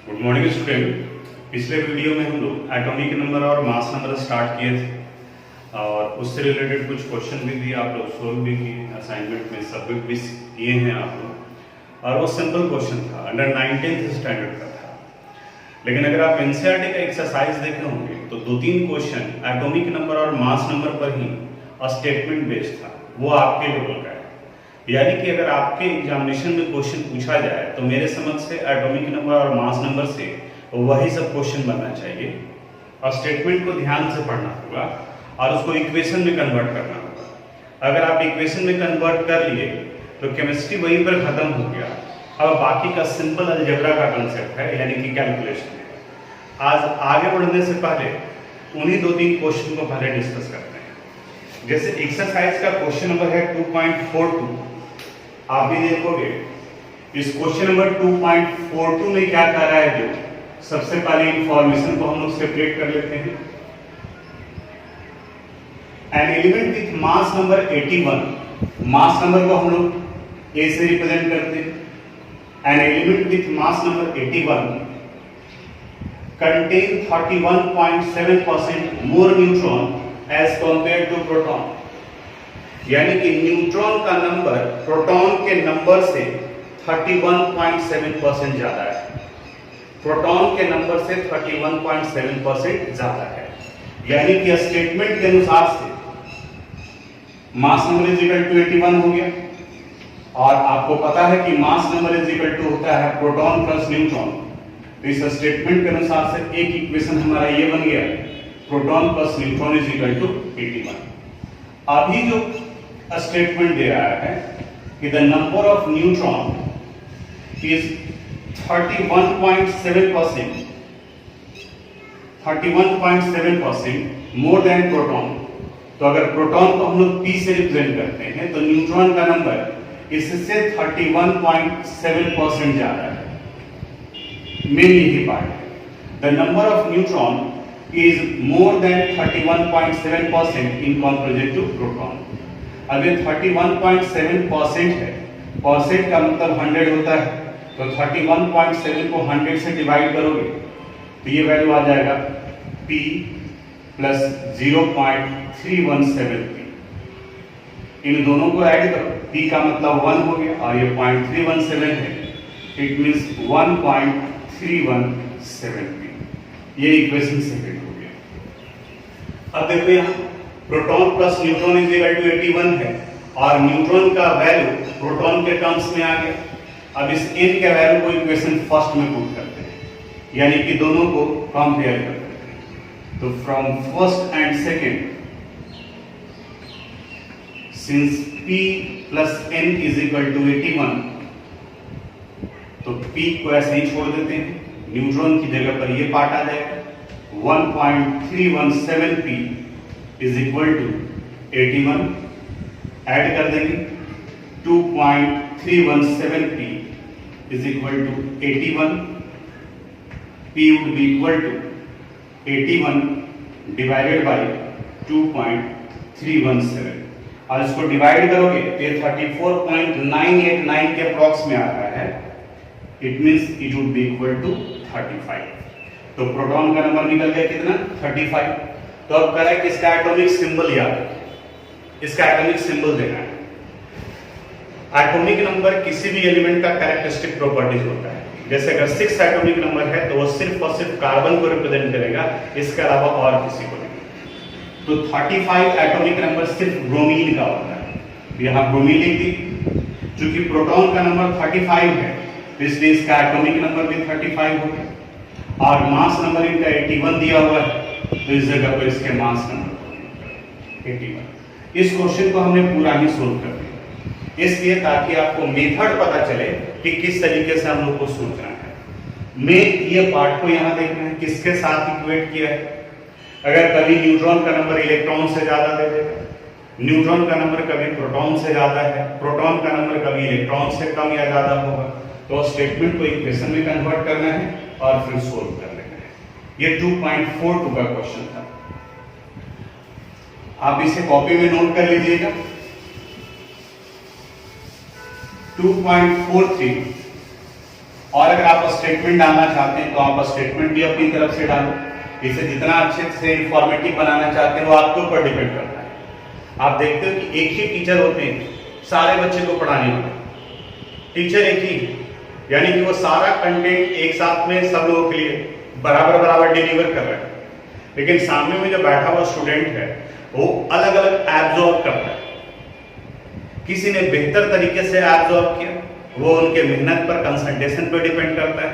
Good morning student. पिछले video में हम लोग एटॉमिक नंबर और मास नंबर स्टार्ट किए थे और उससे रिलेटेड कुछ क्वेश्चन भी दिए, आप लोग सोल्व भी किए, असाइनमेंट में सबमिट भी किए हैं आप लोग। और वो सिंपल क्वेश्चन था, अंडर 19th स्टैंडर्ड का था। लेकिन अगर आप एनसीईआरटी का एक्सरसाइज देखे होंगे तो 2-3 क्वेश्चन एटॉमिक नंबर और मास नंबर पर ही स्टेटमेंट बेस्ड था, वो आपके लेवल का है। यानी कि अगर आपके एग्जामिनेशन में क्वेश्चन पूछा जाए तो मेरे समझ से एटॉमिक नंबर और मास नंबर से वही सब क्वेश्चन बनना चाहिए और स्टेटमेंट को ध्यान से पढ़ना होगा और उसको इक्वेशन में कन्वर्ट करना होगा। अगर आप इक्वेशन में कन्वर्ट कर लिए तो केमिस्ट्री वहीं पर खत्म हो गया। अब बाकी का सिंपल अलजेब्रा का कंसेप्ट है, यानी कि कैलकुलेशन है। आज आगे बढ़ने से पहले उन्हीं 2-3 क्वेश्चन को पहले डिस्कस करते हैं। जैसे एक्सरसाइज का क्वेश्चन नंबर है 2.42, आप भी देखोगे इस क्वेश्चन नंबर 2.42 में क्या कर रहा है। जो सबसे पहले इंफॉर्मेशन को हम लोग सेपरेट कर लेते हैं। An element with mass number 81, mass number को हम लोग ए से रिप्रेजेंट करते हैं। An element with mass number 81 contain 31.7% more neutron as compare to proton. यानी कि न्यूट्रॉन का नंबर प्रोटॉन के नंबर से 31.7% ज्यादा है। प्रोटॉन के नंबर से 31.7% ज्यादा है। यानी कि स्टेटमेंट के अनुसार से mass number is equal to 81 हो गया और आपको पता है कि mass number is equal to होता है प्रोटॉन प्लस न्यूट्रॉन। तो इस स्टेटमेंट के अनुसार से एक इक्वेशन हमारा ये बन गया, proton plus neutron is equal to 81। अभी जो स्टेटमेंट दे रहा है कि the number of neutron is 31.7% more than proton. तो अगर प्रोटॉन को हम लोग P से रिप्रेजेंट करते हैं तो न्यूट्रॉन का नंबर इससे 31.7% ज्यादा है। मेन यही पार्ट है। The number of neutron is more than 31.7% in comparison to proton. अब ये 31.7% है, परसेंट का मतलब 100 होता है, तो 31.7 को 100 से डिवाइड करोगे तो ये वैल्यू आ जाएगा P प्लस 0.317P। इन दोनों को ऐड करो, P का मतलब 1 हो गया और ये 0.317 है, इट मींस 1.317P। ये इक्वेशन सेकंड हो गया। अब देखो यहाँ proton plus neutron is equal to 81 है और न्यूट्रॉन का वैल्यू प्रोटॉन के टर्म्स में आ गया। अब इस n के वैल्यू को इक्वेशन फर्स्ट में पुट करते हैं, यानी कि दोनों को कंपेयर करते हैं। तो from first and second, since p plus n is equal to 81, तो p को ऐसे ही छोड़ देते हैं, न्यूट्रॉन की जगह पर ये पार्ट आ जाएगा। 1.317P is equal to 81, add कर देंगे 2.317P is equal to 81। P would be equal to 81 divided by 2.317 और इसको डिवाइड करोगे तो ये 34.989 के अप्रॉक्स में आ रहा है। It means it would be equal to 35। तो प्रोटॉन का नंबर निकल गया कितना, 35। तो अब करेक्ट इसका एटॉमिक सिंबल याद है, इसका एटॉमिक सिंबल देना है। एटॉमिक नंबर किसी भी एलिमेंट का कैरेक्टरिस्टिक प्रॉपर्टीज होता है। जैसे अगर 6 एटॉमिक नंबर है तो वो सिर्फ और सिर्फ कार्बन को रिप्रेजेंट करेगा, इसके अलावा और किसी को नहीं। तो 35 एटॉमिक नंबर सिर्फ ब्रोमीन का होता है। तो यहाँ ब्रोमीन लिख दी। चूंकि प्रोटॉन का नंबर 35 है तो इसलिए इसका एटॉमिक नंबर भी 35 हो गया और मास नंबर इनका 81 दिया हुआ है, तो इस जगह पर इसके मास नंबर 81। इस क्वेश्चन को हमने पूरा ही सोल्व कर दिया, इसलिए ताकि आपको मेथड पता चले कि किस तरीके से हम लोग को सोचना है। मेन ये पार्ट को यहाँ देखना है, किसके साथ इक्वेट किया है। अगर कभी न्यूट्रॉन का नंबर इलेक्ट्रॉन से ज्यादा दे देगा, न्यूट्रॉन का नंबर कभी प्रोटॉन से ज्यादा है, प्रोटॉन का नंबर कभी इलेक्ट्रॉन से कम या ज्यादा होगा, तो स्टेटमेंट को इक्वेशन में कन्वर्ट करना है और फिर सोल्व कर लेना है। ये 2.42 का क्वेश्चन था। आप इसे कॉपी में नोट कर लीजिएगा। 2.43 और अगर आप स्टेटमेंट डालना चाहते हैं तो आप स्टेटमेंट भी अपनी तरफ से डालो। इसे जितना अच्छे से इंफॉर्मेटिव बनाना चाहते हैं वो आपके ऊपर डिपेंड करता है। आप देखते हो कि एक ही टीचर होते हैं सारे बच्चे को पढ़ाने वाले, टीचर एक ही, यानी कि वो सारा कंटेंट एक साथ में सब लोगों के लिए बराबर बराबर डिलीवर कर रहे हैं। लेकिन सामने में जो बैठा हुआ स्टूडेंट है वो अलग अलग एब्जॉर्ब करता है। किसी ने बेहतर तरीके से एब्जॉर्ब किया, वो उनके मेहनत पर, कंसंट्रेशन पर डिपेंड करता है,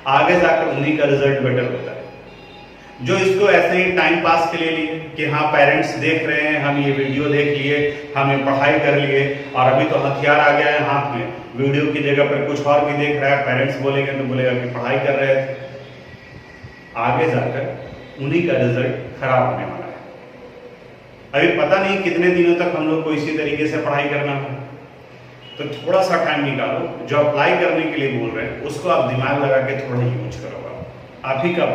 आगे जाकर उन्हीं का रिजल्ट बेटर होता है। जो इसको ऐसे ही टाइम पास के लिए लिए कि हाँ पेरेंट्स देख रहे हैं, हम ये वीडियो देख लिए, हमें पढ़ाई कर लिए, और अभी तो हथियार आ गया है हाथ में, वीडियो की जगह पर कुछ और भी देख रहा है, पेरेंट्स बोलेंगे तो बोलेगा कि पढ़ाई कर रहे थे, आगे जाकर उन्हीं का रिजल्ट खराब होने वाला है। अभी पता नहीं कितने दिनों तक हम लोग को इसी तरीके से पढ़ाई करना है, तो थोड़ा सा टाइम निकालो, जो अप्लाई करने के लिए बोल रहे हैं उसको आप दिमाग लगा के थोड़ा यूज करो। आप ही कब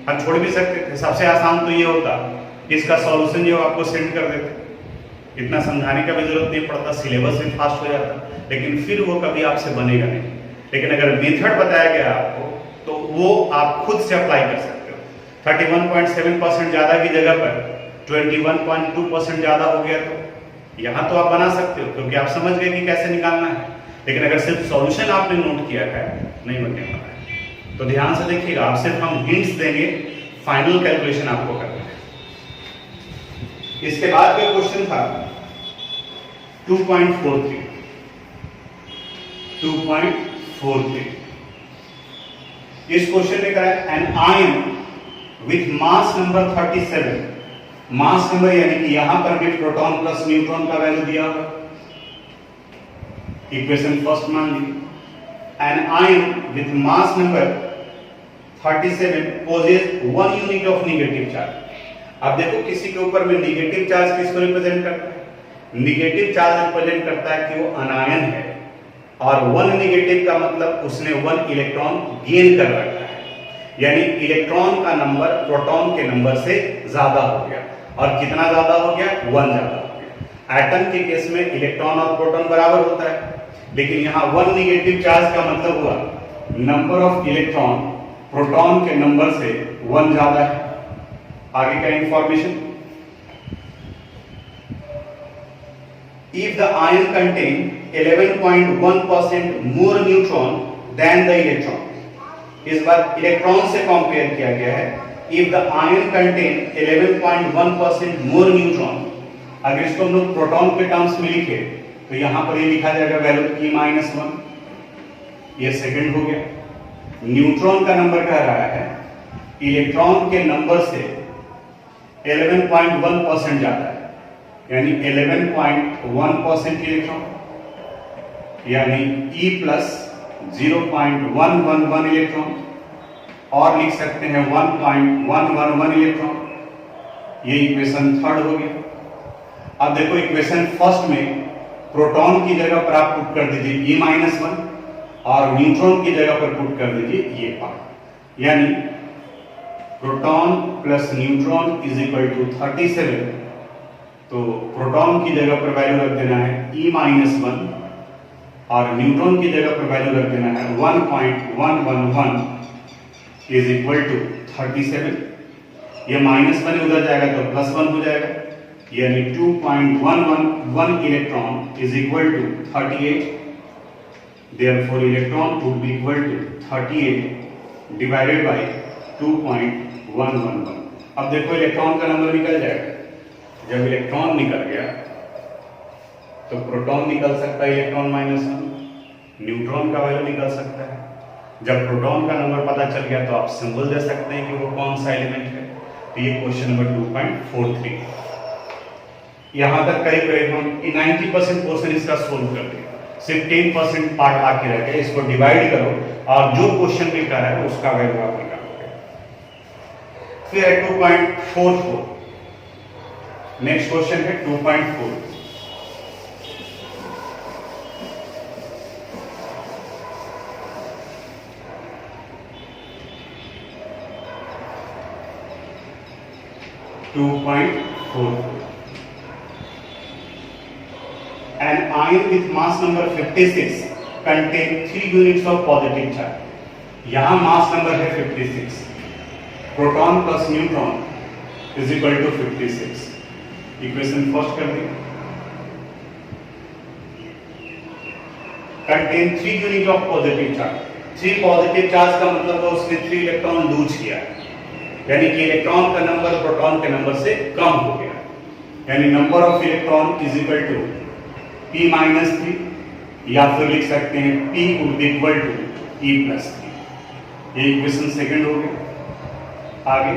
हम छोड़ भी सकते थे। सबसे आसान तो ये होता इसका सॉल्यूशन जो आपको सेंड कर देते, इतना समझाने का भी जरूरत नहीं पड़ता, सिलेबस भी फास्ट हो जाता, लेकिन फिर वो कभी आपसे बनेगा नहीं। लेकिन अगर मेथड बताया गया आपको तो वो आप खुद से अप्लाई कर सकते हो। 31.7% ज्यादा की जगह पर 21.2% ज्यादा हो गया तो यहाँ तो आप बना सकते हो, क्योंकि आप समझ गए कि कैसे निकालना है। लेकिन अगर सिर्फ सॉल्यूशन आपने नोट किया है, नहीं बनने वाला है। तो ध्यान से देखिएगा, आप सिर्फ हम हिंट्स देंगे, फाइनल कैलकुलेशन आपको करना है। इसके बाद का क्वेश्चन था 2.43 इस क्वेश्चन में कहा है an ion with mass number 37, mass number यानी कि यहां पर भी प्रोटॉन प्लस न्यूट्रॉन का वैल्यू दिया हुआ, इक्वेशन फर्स्ट मान ली। An ion with mass number 37 possesses 1 unit of negative charge। अब देखो किसी के ऊपर में नेगेटिव चार्ज किसको रिप्रेजेंट करता है? नेगेटिव चार्ज रिप्रेजेंट करता है कि वो अनायन है, और 1 नेगेटिव का मतलब उसने 1 इलेक्ट्रॉन गेन कर रखा है, यानी इलेक्ट्रॉन का नंबर प्रोटॉन के नंबर से ज्यादा हो गया। और कितना ज्यादा हो गया? 1 ज्यादा हो गया। एटम के केस में इलेक्ट्रॉन और प्रोटॉन बराबर होता है, लेकिन यहां 1 नेगेटिव चार्ज का मतलब हुआ नंबर ऑफ इलेक्ट्रॉन प्रोटॉन के नंबर से 1 ज्यादा है। आगे का information, if the ion contain 11.1% more neutron than the electron, इस बार इलेक्ट्रॉन से कंपेयर किया गया है। If the ion contain 11.1% more neutron, अगर इसको हम लोग प्रोटॉन के टर्म्स में लिखे तो यहां पर ये लिखा जाएगा वैल्यू E-1, ये सेकंड हो गया। न्यूट्रॉन का नंबर कह रहा है इलेक्ट्रॉन के नंबर से 11.1% ज्यादा है, यानी 11.1% इलेक्ट्रॉन, यानी E प्लस 0.111 इलेक्ट्रॉन, और लिख सकते हैं 1.111 इलेक्ट्रॉन। ये इक्वेशन थर्ड हो गया। अब देखो इक्वेशन फर्स्ट में प्रोटॉन की जगह पर आप पुट कर दीजिए E-1, और न्यूट्रॉन की जगह पर पुट कर दीजिए ये पार्ट, यानी proton plus neutron is equal to 37। तो प्रोटॉन की जगह पर वैल्यू रख देना है E-1, और न्यूट्रॉन की जगह पर वैल्यू रख देना है 1.111 इज इक्वल टू 37। ये -1 उधर जाएगा तो +1 हो जाएगा, यानी 2.111 electron is equal to 38। Therefore electron would be equal to 38 divided by 2.111। अब देखो इलेक्ट्रॉन का नंबर निकल जाएगा। जब इलेक्ट्रॉन निकल गया तो प्रोटॉन निकल सकता है इलेक्ट्रॉन-1, न्यूट्रॉन का वैल्यू निकल सकता है। जब प्रोटॉन का नंबर पता चल गया तो आप सिंबल दे सकते हैं कि वो कौन सा एलिमेंट है। तो ये क्वेश्चन नंबर 2.43। यहां तक करीब करीब हम 90% पोर्शन इसका सोल्व कर दिया, सिर्फ 10% पार्ट बाकी रह गया। इसको डिवाइड करो और जो क्वेश्चन में कर रहा है उसका वैल्यू आप निकालोगे। फिर है 2.44, नेक्स्ट क्वेश्चन है 2.4। An ion with mass number 56 contain 3 units of positive charge। यहाँ मास नंबर है 56, proton plus neutron is equal to 56। Equation first कर दी, contain 3 unit of positive charge. 3 positive charge का मतलब है उसने 3 इलेक्ट्रॉन लूज किया, यानी कि इलेक्ट्रॉन का नंबर प्रोटॉन के नंबर से कम हो गया, यानी number of electron is equal to p minus 3, या फिर लिख सकते हैं p would be equal to e plus 3। ये इक्वेशन सेकंड हो गया। आगे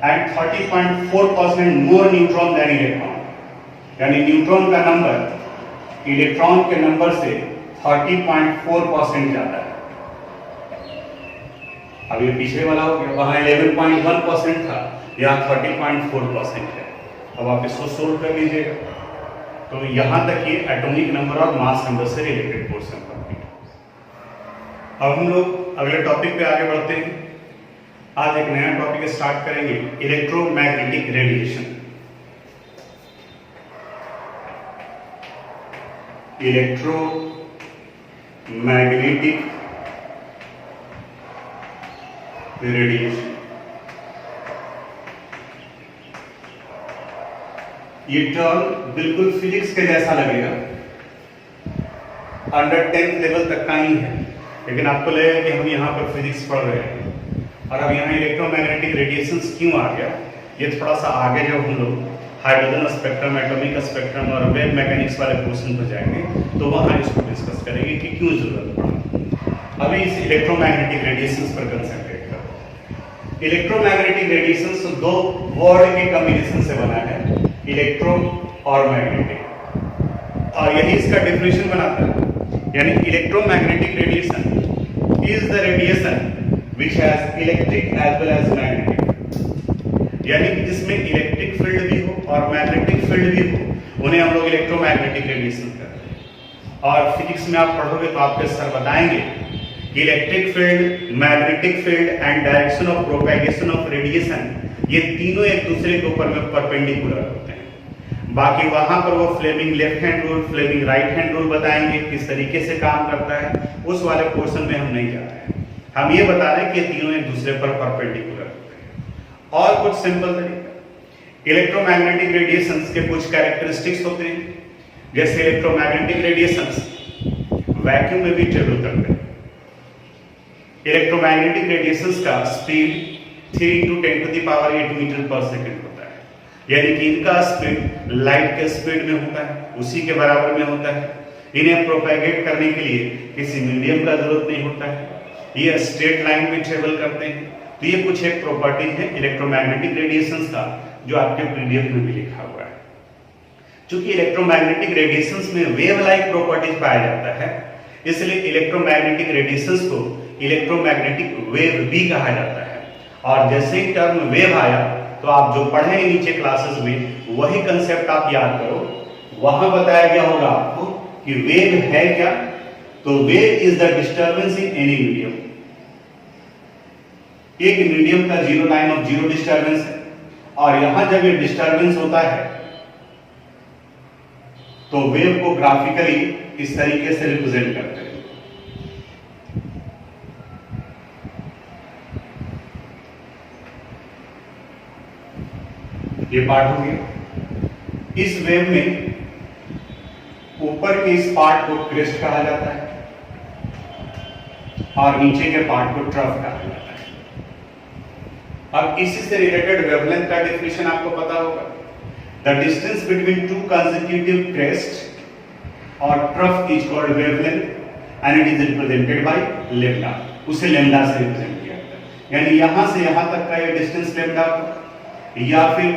and 30.4% more neutron than electron, यानी न्यूट्रॉन का नंबर इलेक्ट्रॉन के नंबर से 30.4% ज्यादा है। अब ये पीछे वाला हो गया, वहां 11.1% था, यहाँ 30.4% है। अब आप इसको सोल्व कर लीजिएगा, तो यहां तक ये एटॉमिक नंबर और मास नंबर से रिलेटेड पोर्शन कंप्लीट। अब हम लोग अगले टॉपिक पे आगे बढ़ते हैं। आज एक नया टॉपिक स्टार्ट करेंगे, इलेक्ट्रोमैग्नेटिक रेडिएशन। इलेक्ट्रोमैग्नेटिक रेडिएशन, ये टर्म बिल्कुल फिजिक्स के जैसा लगेगा, अंडर 10th लेवल तक का ही है, लेकिन आपको लगेगा कि हम यहाँ पर फिजिक्स पढ़ रहे हैं। और अब यहाँ इलेक्ट्रोमैग्नेटिक रेडिएशंस क्यों आ गया, ये थोड़ा सा आगे जब हम लोग हाइड्रोजन स्पेक्ट्रम, एटॉमिक स्पेक्ट्रम और वेव मैकेनिक्स वाले क्वेश्चन पर जाएंगे तो वहाँ इसको डिस्कस करेंगे कि क्यों जरूरत पड़ा। अभी इस इलेक्ट्रोमैग्नेटिक रेडिएशंस पर कंसंट्रेट करो। इलेक्ट्रोमैग्नेटिक रेडिएशंस दो वर्ड के कॉम्बिनेशन से बना है, इलेक्ट्रो और मैग्नेटिक, और यही इसका डेफिनेशन बनाता है। यानी electromagnetic radiation is the radiation which has electric as well as magnetic, यानी कि जिसमें इलेक्ट्रिक फील्ड भी हो और मैग्नेटिक फील्ड भी हो, उन्हें हम लोग इलेक्ट्रोमैग्नेटिक रेडिएशन कहते हैं। और फिजिक्स में आप पढ़ोगे तो आपके सर बताएंगे कि electric field, magnetic field and direction of propagation of radiation, ये तीनों एक दूसरे के ऊपर में परपेंडिकुलर होते हैं। बाकी वहां पर वो Fleming left hand rule, Fleming right hand rule बताएंगे किस तरीके से काम करता है, उस वाले पोर्शन में हम नहीं जा रहे हैं। हम ये बता रहे हैं कि तीनों एक दूसरे पर परपेंडिकुलर होते हैं। और कुछ सिंपल तरीका, इलेक्ट्रोमैग्नेटिक रेडिएशंस के कुछ कैरेक्टरिस्टिक्स होते हैं, जैसे इलेक्ट्रोमैग्नेटिक रेडिएशंस वैक्यूम में भी ट्रेवल करते हैं। इलेक्ट्रोमैग्नेटिक रेडिएशंस का स्पीड 3 × 10⁸ मीटर पर सेकंड होता है, यानी कि इनका स्पीड लाइट के स्पीड में होता है, उसी के बराबर में होता है। इन्हें प्रोपेगेट करने के लिए किसी मीडियम का जरूरत नहीं होता है, ये स्ट्रेट लाइन में ट्रेवल करते हैं। तो ये कुछ एक प्रॉपर्टीज है इलेक्ट्रोमैग्नेटिक रेडिएशंस का, जो आपके पीडीएफ में भी लिखा हुआ है। चूंकि इलेक्ट्रोमैग्नेटिक रेडिएशंस में वेव लाइक प्रॉपर्टीज पाया जाता है, इसलिए इलेक्ट्रोमैग्नेटिक रेडिएशंस को इलेक्ट्रोमैग्नेटिक वेव भी कहा जाता है। और जैसे ही टर्म वेव आया तो आप जो पढ़े हैं नीचे क्लासेस में, वही कंसेप्ट आप याद करो। वहां बताया गया होगा आपको कि वेव है क्या, तो wave is the disturbance in any medium. एक मीडियम का zero line of zero disturbance है, और यहां जब ये डिस्टर्बेंस होता है तो वेव को ग्राफिकली इस तरीके से रिप्रेजेंट करते हैं। ये पार्ट हो गया। इस वेव में ऊपर के इस पार्ट को क्रेस्ट कहा जाता है और नीचे के पार्ट को ट्रफ कहा जाता है। अब इसी से रिलेटेड वेवलेंथ का डेफिनेशन आपको पता होगा। The distance between two consecutive crest और trough is called wavelength and it is represented by lambda. उसे लैम्डा से रिप्रेजेंट किया जाता है, यानी यहां से यहां तक का ये डिस्टेंस लैम्डा, या फिर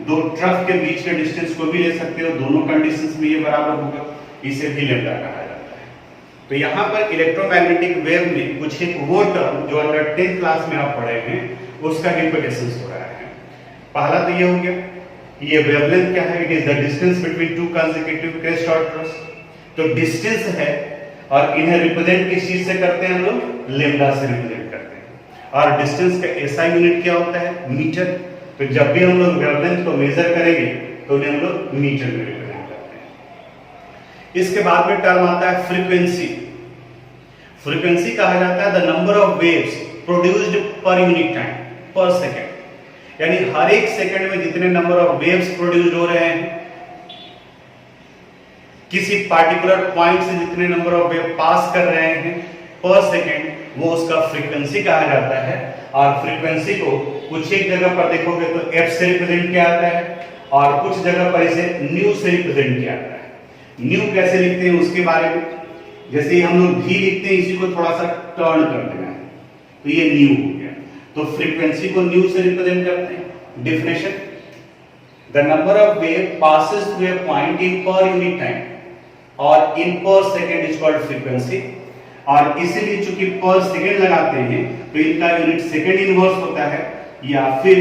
दो ट्रफ के बीच के डिस्टेंस को भी ले सकते हो, दोनों कंडीशंस में ये बराबर होगा, इसे भी लैम्डा कहा जाता है। तो यहाँ पर इलेक्ट्रोमैग्नेटिक वेव में कुछ एक वो टर्म जो अंडर 10th क्लास में आप पढ़े हैं, उसका रिप्रेजेंटेशन हो रहा है। पहला तो ये हो गया, ये वेवलेंथ क्या है, it is the distance between two consecutive crest और ट्रफ। तो डिस्टेंस है, और इन्हें रिप्रेजेंट किस चीज से करते हैं हम लोग, लैम्डा से रिप्रेजेंट करते हैं। और डिस्टेंस का ऐसा यूनिट क्या होता है, मीटर। तो जब भी हम लोग वेवलेंथ को मेजर करेंगे तो उन्हें हम लोग मीटर में रिप्रेजेंट करते हैं। इसके बाद में टर्म आता है फ्रीक्वेंसी। फ्रीक्वेंसी कहा जाता है the number of waves produced per unit time पर सेकेंड, यानी हर एक सेकंड में जितने नंबर ऑफ वेव्स प्रोड्यूस्ड हो रहे हैं, किसी पार्टिकुलर पॉइंट से जितने नंबर ऑफ वेव पास कर रहे हैं पर सेकेंड, वो उसका फ्रीक्वेंसी कहा जाता है। और फ्रीक्वेंसी को कुछ एक जगह पर देखोगे तो एफ से रिप्रेजेंट किया जाता है और कुछ जगह पर इसे न्यू से रिप्रेजेंट किया जाता है। न्यू कैसे लिखते हैं उसके बारे में, जैसे ही हम लोग भी लिखते हैं इसी को थोड़ा सा टर्न कर देना है तो ये न्यू हो गया, तो फ्रीक्वेंसी को न्यू से रिप्रेजेंट करते हैं। Definition, the number of wave passes through a point in per unit time और इन पर सेकेंड इज कॉल्ड फ्रीक्वेंसी। और इसीलिए चूंकि पर सेकेंड लगाते हैं तो इनका यूनिट सेकेंड इनवर्स होता है, या फिर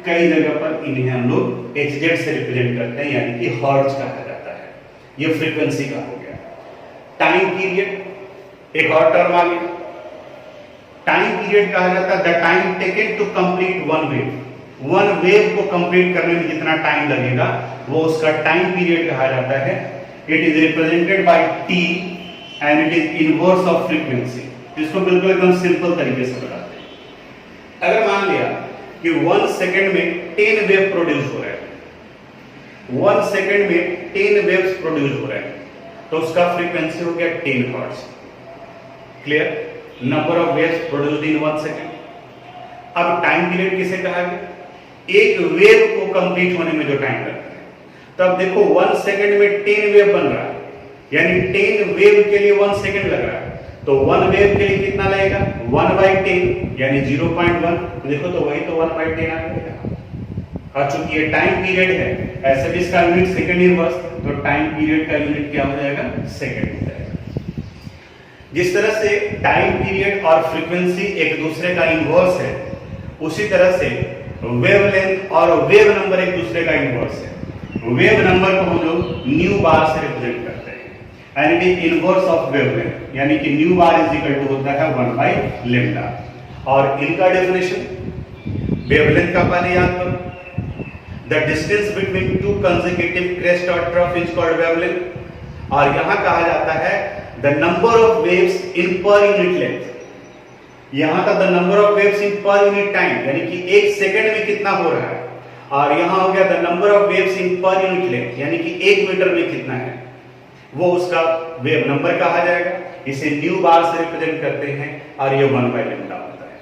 कई जगह पर इन्हें हम लोग एचजेड से रिप्रेजेंट करते हैं, यानी कि हर्ट्ज कहा जाता है। ये फ्रीक्वेंसी का हो गया। टाइम पीरियड, एक और टर्म आ गया। टाइम पीरियड कहा जाता है the time taken to complete one wave. One wave को कंप्लीट करने में जितना टाइम लगेगा वो उसका टाइम पीरियड कहा जाता है। It is represented bye T and it is inverse of frequency. इसको बिल्कुल एकदम सिंपल तरीके से बताते हैं। अगर मान लिया कि 1 सेकंड में 10 वेव प्रोड्यूस हो रहे हैं, 1 सेकंड में 10 वेव्स प्रोड्यूस हो रहे हैं, तो उसका फ्रीक्वेंसी हो गया 10 hertz. Clear? Number of waves produced in 1 second. अब टाइम पीरियड किसे कहा गया? एक वेव को कंप्लीट होने में जो टाइम लगता है। तब देखो 1 सेकंड में 10 वेव बन रहा है, यानी 10 वेव के लिए 1 सेकंड लग रहा है, तो 1 वेव के लिए कितना लगेगा? 1/10 यानी 0.1। तो देखो तो वही तो 1/10 आ गया। और चूंकि ये टाइम पीरियड है, ऐसे भी इसका यूनिट सेकंड इनवर्स, तो टाइम पीरियड का यूनिट क्या हो जाएगा? सेकंड हो जाएगा। जिस तरह से टाइम पीरियड और फ्रीक्वेंसी एक दूसरे का इनवर्स है, उसी तरह से वेवलेंथ और वेव नंबर एक दूसरे का इनवर्स है। वेव नंबर को हम लोग न्यू बार से रिप्रेजेंट करते हैं, and it is inverse of wavelength, यानी कि nu bar is equal to होता है 1/λ। और इनका डेफिनेशन, वेवलेंथ का पहले याद करो, the distance between two consecutive crest और ट्रफ इज कॉल्ड वेवलेंथ। और यहां कहा जाता है the number of waves in per unit length. यहां था the number of waves in per unit time, यानी कि एक सेकंड में कितना हो रहा है, और यहां हो गया the number of waves in per unit length, यानी कि 1 मीटर में कितना है, वो उसका वेव नंबर कहा जाएगा। इसे न्यू बार से रिप्रेजेंट करते हैं और ये 1/λ होता है।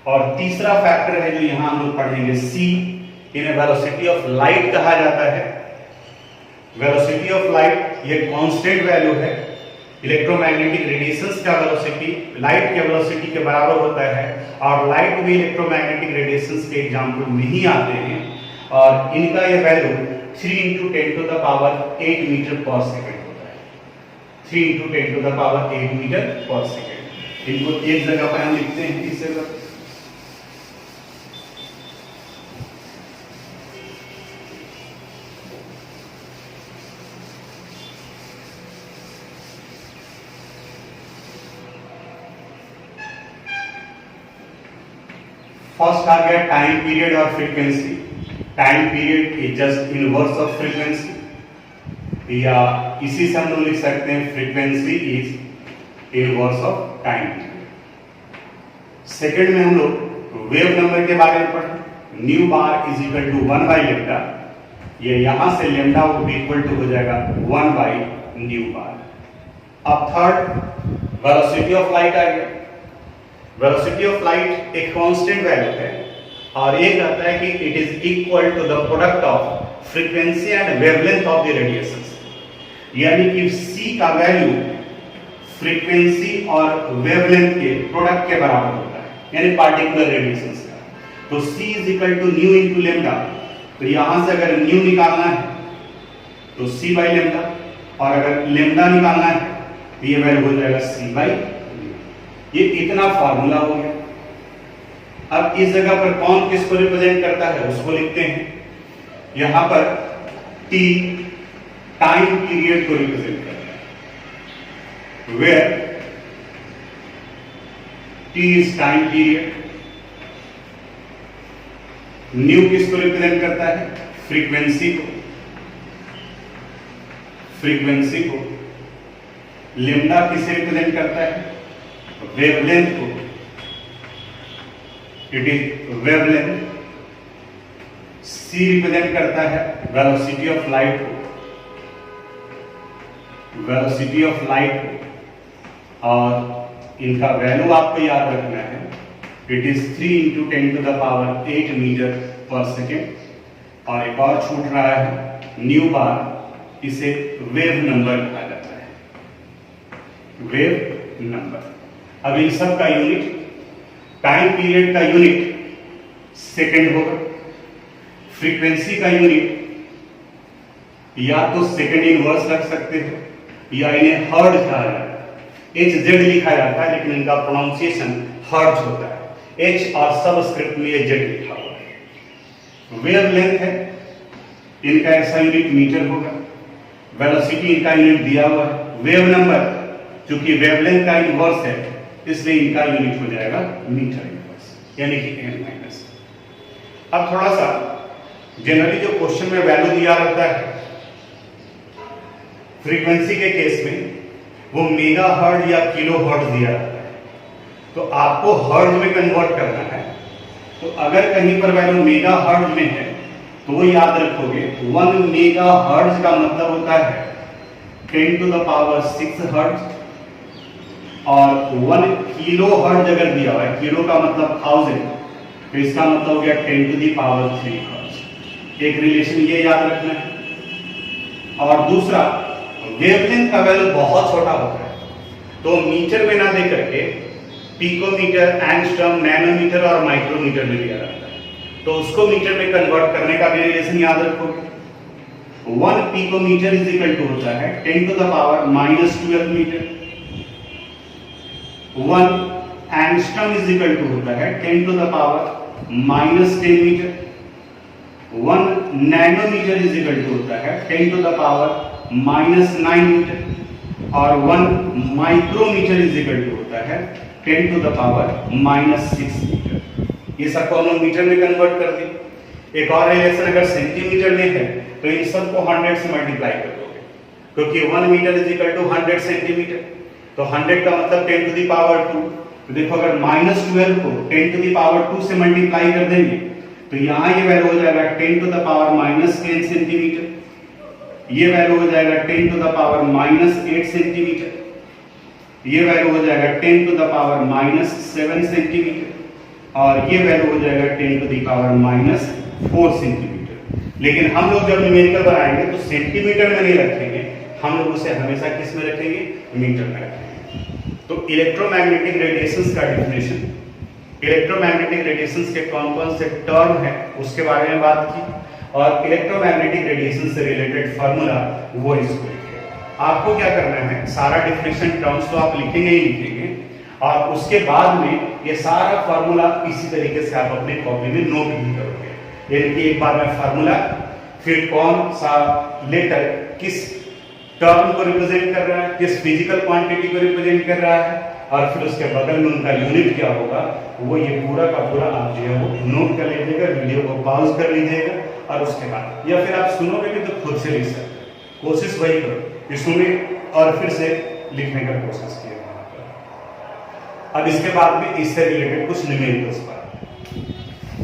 और तीसरा फैक्टर है जो यहां हम लोग पढ़ेंगे, c, इन्हें वेलोसिटी ऑफ लाइट कहा जाता है। वेलोसिटी ऑफ लाइट ये कांस्टेंट वैल्यू है। इलेक्ट्रोमैग्नेटिक रेडिएशंस का वेलोसिटी लाइट के वेलोसिटी के बराबर होता है, और लाइट भी इलेक्ट्रोमैग्नेटिक रेडिएशंस के एग्जांपल में ही आते हैं। और इनका ये वैल्यू 3 × 10⁸ मीटर पर सेकंड होता है। 3 × 10⁸ मीटर पर सेकंड। इनको एक जगह पर हम लिखते हैं इस जगह। फर्स्ट आ गया टाइम पीरियड और frequency. Time period is just inverse of frequency, या इसी से हम लोग लिख सकते हैं frequency is inverse of time period. Second में हम लोग वेव नंबर के बारे में पढ़े। Nu bar is equal to 1/λ। ये यहां से लेमडा वो इक्वल टू हो जाएगा 1/न्यू बार। अब थर्ड वेलोसिटी ऑफ लाइट आ गया। वेलोसिटी ऑफ लाइट एक कांस्टेंट वैल्यू है, और ये कहता है कि it is equal to the product of frequency and wavelength of the radiations, यानी कि c का वैल्यू फ्रीक्वेंसी और वेवलेंथ के प्रोडक्ट के बराबर होता है, यानी पार्टिकुलर रेडिएशंस का। तो c is equal to nu into lambda. तो यहां से अगर न्यू निकालना है तो c/λ, और अगर लेमडा निकालना है तो ये वैल्यू हो जाएगा c/λ। ये इतना फार्मूला हो गया। अब इस जगह पर कौन किसको रिप्रेजेंट करता है उसको लिखते हैं। यहां पर t टाइम पीरियड को रिप्रेजेंट करता है, where t is time period. Nu किसको रिप्रेजेंट करता है? फ्रीक्वेंसी को। फ्रीक्वेंसी को लेम्डा किसे रिप्रेजेंट करता है? वेवलेंथ को। It is wavelength. C represent करता है वेलोसिटी ऑफ लाइट को, वेलोसिटी ऑफ लाइट को, और इनका वैल्यू आपको याद रखना है। It is 3 × 10⁸ metre per second. और एक और छूट रहा है न्यू बार, इसे वेव नंबर कहा जाता है, वेव नंबर। अब इन सब का यूनिट, टाइम पीरियड का यूनिट सेकेंड होगा, फ्रीक्वेंसी का यूनिट या तो सेकेंड इनवर्स रख सकते हो या इन्हें हर्ट्ज कहा जाता है। HZ लिखा जाता है लेकिन इनका प्रोनाउंसिएशन हर्ट्ज होता है। H और सबस्क्रिप्ट में Z लिखा हुआ है। वेवलेंथ है, इनका ऐसा यूनिट मीटर होगा। वेलोसिटी इनका यूनिट दिया हुआ है। वेव नंबर, क्योंकि वेवलेंथ का इनवर्स है इसलिए इनका यूनिट हो जाएगा मीटर इनवर्स, यानी कि n-। अब थोड़ा सा जनरली जो क्वेश्चन में वैल्यू दिया रहता है फ्रीक्वेंसी के केस में, वो मेगा हर्ट्ज या किलो हर्ट्ज दिया रहता है, तो आपको हर्ट्ज में कन्वर्ट करना है। तो अगर कहीं पर वैल्यू मेगा हर्ट्ज में है तो वो याद रखोगे 1 मेगा हर्ट्ज का मतलब होता है 10⁶ हर्ट्ज, और 1 किलो हर्ट्ज अगर दिया हुआ है, किलो का मतलब 1000, तो इसका मतलब हो गया 10⁻³ हर्ट्ज। एक रिलेशन ये याद रखना है। और दूसरा, वेवलेंथ का वैल्यू बहुत छोटा होता है, तो मीटर में ना दे करके पिकोमीटर, एंगस्ट्रम, नैनोमीटर और माइक्रोमीटर में दिया जाता है, तो उसको मीटर में कन्वर्ट करने का भी रिलेशन याद रखोगे। 1 पिकोमीटर इज इक्वल टू होता है 10⁻⁻12 metre. 1 angstrom is equal to होता है 10⁻⁻10 metre. 1 nanometre is equal to होता है 10⁻⁻9 मीटर, और 1 माइक्रोमीटर इज इक्वल टू होता है 10⁻⁻6 मीटर। ये सब को हम मीटर में कन्वर्ट कर दें। एक और रिलेशन अगर सेंटीमीटर में है तो इन सबको 100 से मल्टीप्लाई कर दोगे, क्योंकि 1 metre is equal to 100 centimetre, तो 100 का मतलब 10⁻²। तो देखो अगर -12 को 10⁻² से मल्टीप्लाई कर देंगे तो यहाँ ये वैल्यू हो जाएगा 10⁻−10 सेंटीमीटर, ये वैल्यू हो जाएगा 10⁻−8 सेंटीमीटर, ये वैल्यू हो जाएगा 10⁻−7 सेंटीमीटर, और ये वैल्यू हो जाएगा 10⁻4 सेंटीमीटर। लेकिन हम लोग जब न्यूमेरिकल बनाएंगे तो सेंटीमीटर में नहीं रखेंगे, हम लोग उसे हमेशा किस में रखेंगे? मीटर में रखेंगे। तो इलेक्ट्रोमैग्नेटिक रेडिएशंस का डेफिनेशन, इलेक्ट्रोमैग्नेटिक रेडिएशंस के कौन कौन से टर्म है उसके बारे में बात की, और इलेक्ट्रोमैग्नेटिक रेडिएशन से रिलेटेड फार्मूला वो इसको लिखे। आपको क्या करना है, सारा डेफिनेशन टर्म्स तो आप लिखेंगे ही लिखेंगे, और उसके बाद में ये सारा फार्मूला इसी तरीके से आप अपने कॉपी में नोट भी करोगे। यानी कि एक बार में फार्मूला, फिर कौन सा लेटर किस टर्म को रिप्रेजेंट कर रहा है, किस फिजिकल क्वांटिटी को रिप्रेजेंट कर रहा है, और फिर उसके बगल में उनका यूनिट क्या होगा, वो ये पूरा का पूरा आप जो है वो नोट कर लीजिएगा, वीडियो को पॉज कर लीजिएगा, और उसके बाद या फिर आप सुनोगे भी तो खुद से लिख सकते हैं। कोशिश वही करो कि सुने और फिर से लिखने का कोशिश किए। अब इसके बाद में इससे रिलेटेड कुछ न्यूमेरिकल्स पर।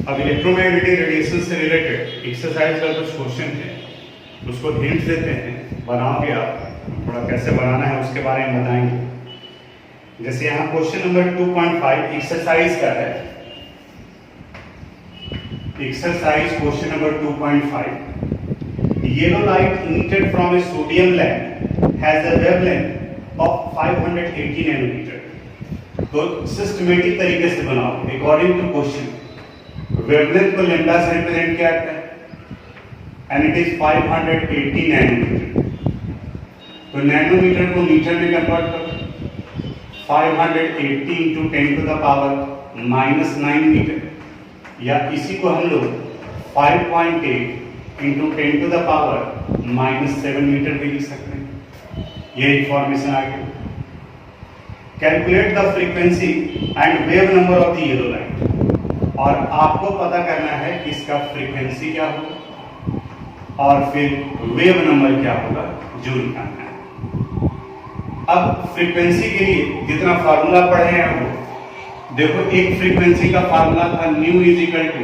अब इलेक्ट्रोमैग्नेटिक रेडिएशन से रिलेटेड एक्सरसाइज का कुछ क्वेश्चन है, उसको हिंट देते हैं, बनाओगे आप, थोड़ा कैसे बनाना है उसके बारे में बताएंगे। जैसे यहाँ क्वेश्चन नंबर 2.5 एक्सरसाइज का है। Exercise question number 2.5, yellow light emitted from a sodium lamp has a wavelength of 580 nanometre. तो सिस्टमेटिक तरीके से बनाओ अकॉर्डिंग टू क्वेश्चन। वेवलेंथ को लैम्डा से रिप्रेजेंट किया जाता है एंड इट इज 580 नैनोमीटर। तो नैनोमीटर को मीटर में कन्वर्ट करो, 580 × 10⁻⁻9 मीटर, या इसी को हम लोग 5.8 × 10⁻⁻7 मीटर भी लिख सकते हैं। ये इंफॉर्मेशन आ गई। Calculate the frequency and wave number of the yellow light, और आपको पता करना है कि इसका फ्रीक्वेंसी क्या होगा और फिर वेव नंबर क्या होगा जो निकालना है। अब फ्रीक्वेंसी के लिए जितना फार्मूला पढ़े हैं वो देखो, एक फ्रीक्वेंसी का फार्मूला था nu is equal to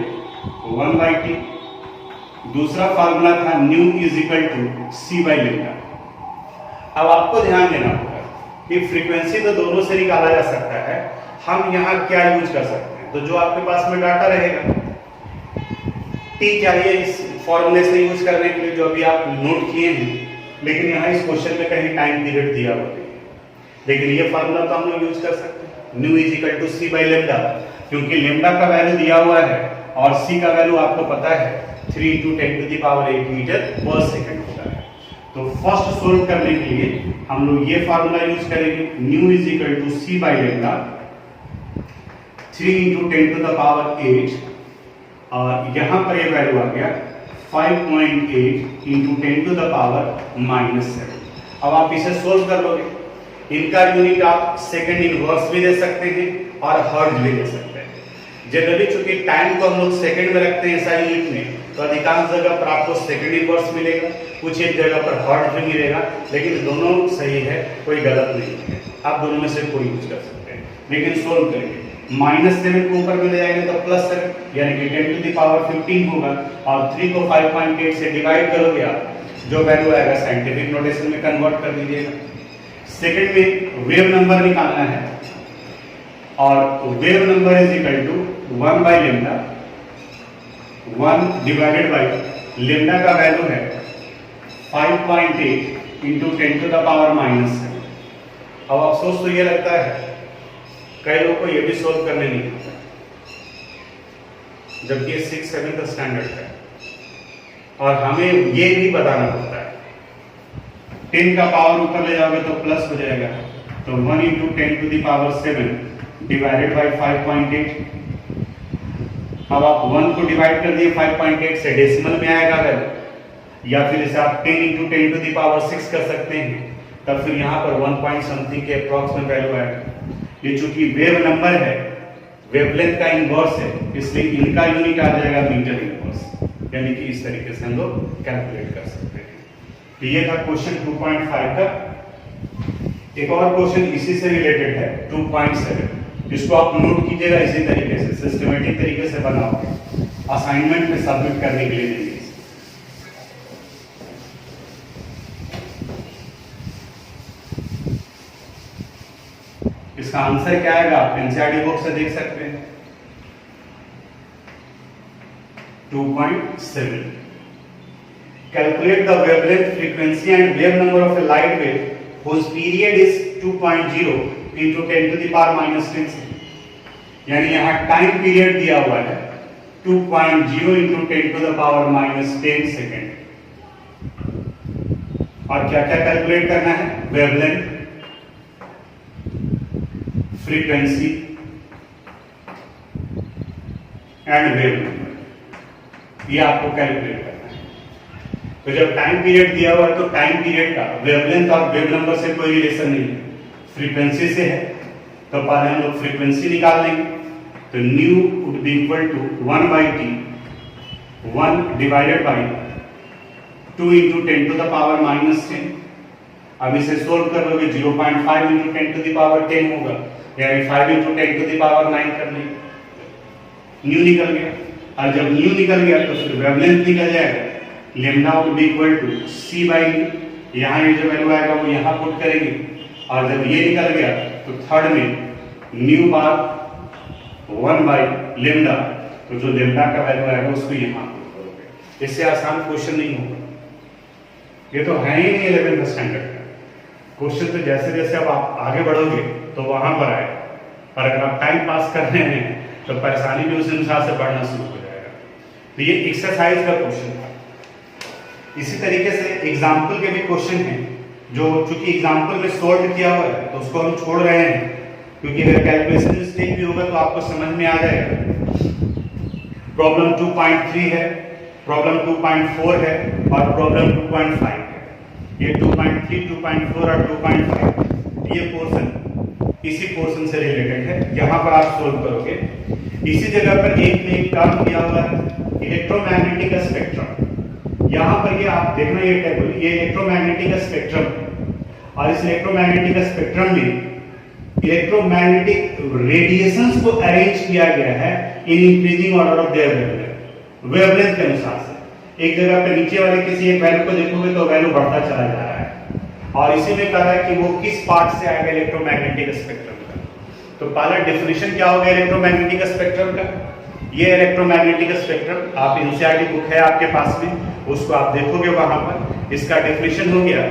1/t, दूसरा फार्मूला था nu is equal to c by lambda. अब आपको ध्यान देना होगा कि फ्रीक्वेंसी तो दोनों से निकाला जा सकता है, हम यहाँ क्या यूज कर सकते हैं, तो जो आपके पास में डाटा रहेगा t चाहिए इस फॉर्मूले से यूज करने के लिए जो अभी आप नोट किए हैं, लेकिन यहाँ इस क्वेश्चन में कहीं टाइम पीरियड दिया हुआ है, लेकिन ये फार्मूला तो हम लोग यूज कर सकते हैं nu is equal to c by lambda, क्योंकि लेम्डा का वैल्यू दिया हुआ है और c का वैल्यू आपको पता है 3 × 10⁸ मीटर पर सेकंड होता है। तो फर्स्ट सोल्व करने के लिए हम लोग ये फार्मूला यूज करेंगे nu is equal to c by lambda 3 × 10⁸, और यहाँ पर ये वैल्यू आ गया 5.8 × 10⁻⁷। अब आप इसे सोल्व कर लोगे, इनका यूनिट आप सेकंड इनवर्स भी दे सकते हैं और हर्ट्ज भी दे सकते हैं। जनरली चूंकि टाइम को हम लोग सेकंड में रखते हैं SI यूनिट में, तो अधिकांश जगह पर आपको सेकंड इनवर्स मिलेगा, कुछ एक जगह पर हर्ट्ज भी मिलेगा, लेकिन दोनों सही है, कोई गलत नहीं है, आप दोनों में से कोई यूज कर सकते हैं। लेकिन सोल्व करेंगे -7 को ऊपर में ले जाएंगे तो +7 यानी कि 10⁻15 होगा, और 3 को 5.8 से डिवाइड करोगे आप, जो वैल्यू आएगा साइंटिफिक नोटेशन में कन्वर्ट कर दीजिएगा। सेकंड में वेव नंबर निकालना है, और wave number is equal to 1 by lambda, 1 divided by lambda का वैल्यू है 5.8 × 10⁻⁻⁷। अब अफसोस तो ये लगता है कई लोगों को ये भी सोल्व करने नहीं आता, जबकि ये 6-7 स्टैंडर्ड है, और हमें ये भी बताना पड़ता है। 10 का पावर ऊपर ले जाओगे तो प्लस हो जाएगा, तो 1 × 10⁻7 डिवाइडेड बाई 5.8। अब आप 1 को डिवाइड कर दिए 5.8 से, डेसिमल में आएगा वैल्यू, या फिर इसे आप 10 × 10⁻6 कर सकते हैं, तब फिर यहाँ पर 1 पॉइंट समथिंग के अप्रॉक्स में वैल्यू आएगा। ये चूंकि वेव नंबर है, वेवलेंथ का इनवर्स है, इसलिए इनका यूनिट आ जाएगा मीटर इनवर्स, यानी कि इस तरीके से हम लोग कैलकुलेट कर सकते हैं। तो ये था क्वेश्चन 2.5 का। एक और क्वेश्चन इसी से रिलेटेड है 2.7, इसको आप नोट कीजिएगा इसी तरीके से, सिस्टमेटिक तरीके से बनाओ, असाइनमेंट में सबमिट करने के लिए देंगे। इसका आंसर क्या आएगा आप एनसीईआरटी बुक से देख सकते हैं। 2.7 calculate the wavelength, frequency and wave number of A light wave whose period is 2.0 into 10⁻⁻10 second. यानी यहां टाइम पीरियड दिया हुआ है 2.0 into 10⁻⁻10 सेकंड, और क्या क्या कैलकुलेट करना है, wavelength, frequency and wave number, ये आपको कैलकुलेट करना है। तो जब टाइम पीरियड दिया हुआ है तो टाइम पीरियड का वेवलेंथ और वेव नंबर से कोई रिलेशन नहीं है, फ्रीक्वेंसी से है, तो पहले हम लोग फ्रीक्वेंसी निकाल लेंगे। तो nu would be equal to 1/t, 1 divided by 2 × 10⁻⁻10। अब इसे सोल्व कर लोगे 0.5 × 10⁻10 होगा, यानी 5 × 10⁻9 कर लेंगे, न्यू निकल गया। और जब न्यू निकल गया तो फिर वेवलेंथ निकल जाएगा, lambda would be equal to c by nu, यहाँ ये जो वैल्यू आएगा वो यहाँ पुट करेंगे, और जब ये निकल गया तो थर्ड में न्यू बार 1 बाई लेम्डा, तो जो लेम्डा का वैल्यू आएगा उसको यहाँ पुट करोगे। इससे आसान क्वेश्चन नहीं होगा, ये तो है ही नहीं 11th स्टैंडर्ड का क्वेश्चन। तो जैसे जैसे अब आप आगे बढ़ोगे तो वहां पर आए, और अगर आप टाइम पास कर रहे हैं तो परेशानी भी उस अनुसार से बढ़ना शुरू हो जाएगा। तो ये एक्सरसाइज का क्वेश्चन था। इसी तरीके से एग्जाम्पल के भी क्वेश्चन हैं, जो चूंकि एग्जाम्पल में सोल्व किया हुआ है तो उसको हम छोड़ रहे हैं, क्योंकि अगर कैलकुलेशन मिस्टेक भी होगा तो आपको समझ में आ जाएगा। प्रॉब्लम 2.3 है, प्रॉब्लम 2.4 है, और प्रॉब्लम 2.5 है। ये 2.3, 2.4 और 2.5 ये पोर्शन इसी पोर्शन से रिलेटेड है, यहां पर आप सोल्व करोगे। इसी जगह पर एक में एक टर्म दिया हुआ है इलेक्ट्रोमैग्नेटिक स्पेक्ट्रम। यहां पर ये आप देखना, ये टेबल, ये इलेक्ट्रोमैग्नेटिक स्पेक्ट्रम है, और इस इलेक्ट्रोमैग्नेटिक स्पेक्ट्रम में इलेक्ट्रोमैग्नेटिक रेडिएशंस को अरेंज किया गया है इन increasing order of their wavelength के अनुसार से। एक जगह पे नीचे वाले किसी एक वैल्यू को देखोगे तो वैल्यू बढ़ता चला जा रहा है, और इसी में कह रहा है कि वो किस पार्ट से आएगा इलेक्ट्रोमैग्नेटिक स्पेक्ट्रम का। तो पहला डेफिनेशन क्या होगा इलेक्ट्रोमैग्नेटिक स्पेक्ट्रम का? ये इलेक्ट्रोमैग्नेटिक स्पेक्ट्रम आप एनसीईआरटी बुक है आपके पास में, उसको आप देखोगे वहां पर इसका डेफिनेशन हो गया,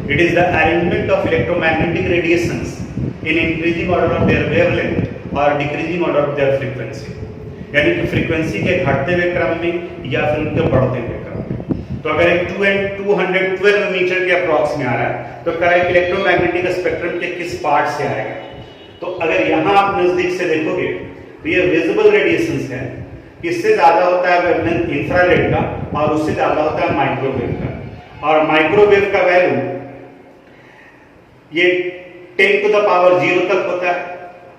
it is the arrangement of electromagnetic radiations in increasing order of their wavelength और decreasing order of their frequency, यानी कि फ्रीक्वेंसी के घटते हुए क्रम में या फिर उनके बढ़ते हुए क्रम में। तो अगर एक 212 मीटर के अप्रॉक्स में आ रहा है तो करेक्ट इलेक्ट्रोमैग्नेटिक स्पेक्ट्रम के किस पार्ट से आएगा? तो अगर यहां आप नजदीक से देखोगे तो ये विजिबल रेडिएशंस है, इससे ज्यादा होता है वेवलेंथ इंफ्रारेड का और उससे ज्यादा होता है माइक्रोवेव का। और माइक्रोवेव का वैल्यू ये 10 टू द पावर 0 तक होता है,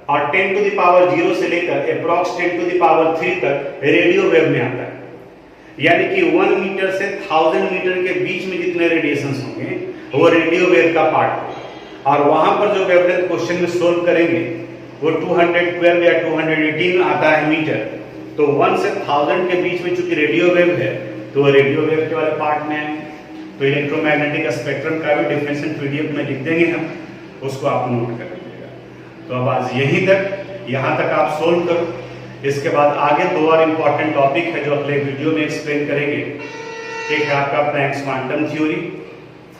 और 10 टू द पावर 0 से लेकर अप्रॉक्स 10 टू द पावर 3 तक रेडियो वेव में आता है। यानी कि 1 मीटर से 1000 मीटर के बीच में जितने रेडिएशंस होंगे वो रेडियो वेव का पार्ट होगा। और वहां पर जो वेवलेंथ क्वेश्चन में सोल्व करेंगे वो 212 या 218 आता है मीटर, तो 1 से 1000 के बीच में चूंकि रेडियो वेव है तो वो रेडियो वेव के वाले पार्ट में है। तो इलेक्ट्रोमैग्नेटिक स्पेक्ट्रम का भी डेफिनेशन पीडीएफ में लिख देंगे हम, उसको आप नोट कर लीजिएगा। तो अब आज यहीं तक, यहाँ तक आप सोल्व करो। इसके बाद आगे 2 और इम्पॉर्टेंट टॉपिक है जो अगले वीडियो में एक्सप्लेन करेंगे। एक है आपका Planck's quantum theory,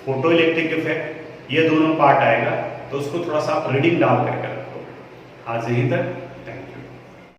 photo electric effect, ये दोनों पार्ट आएगा, तो उसको थोड़ा सा आप रीडिंग डाल करके रखो। आज यहीं तक।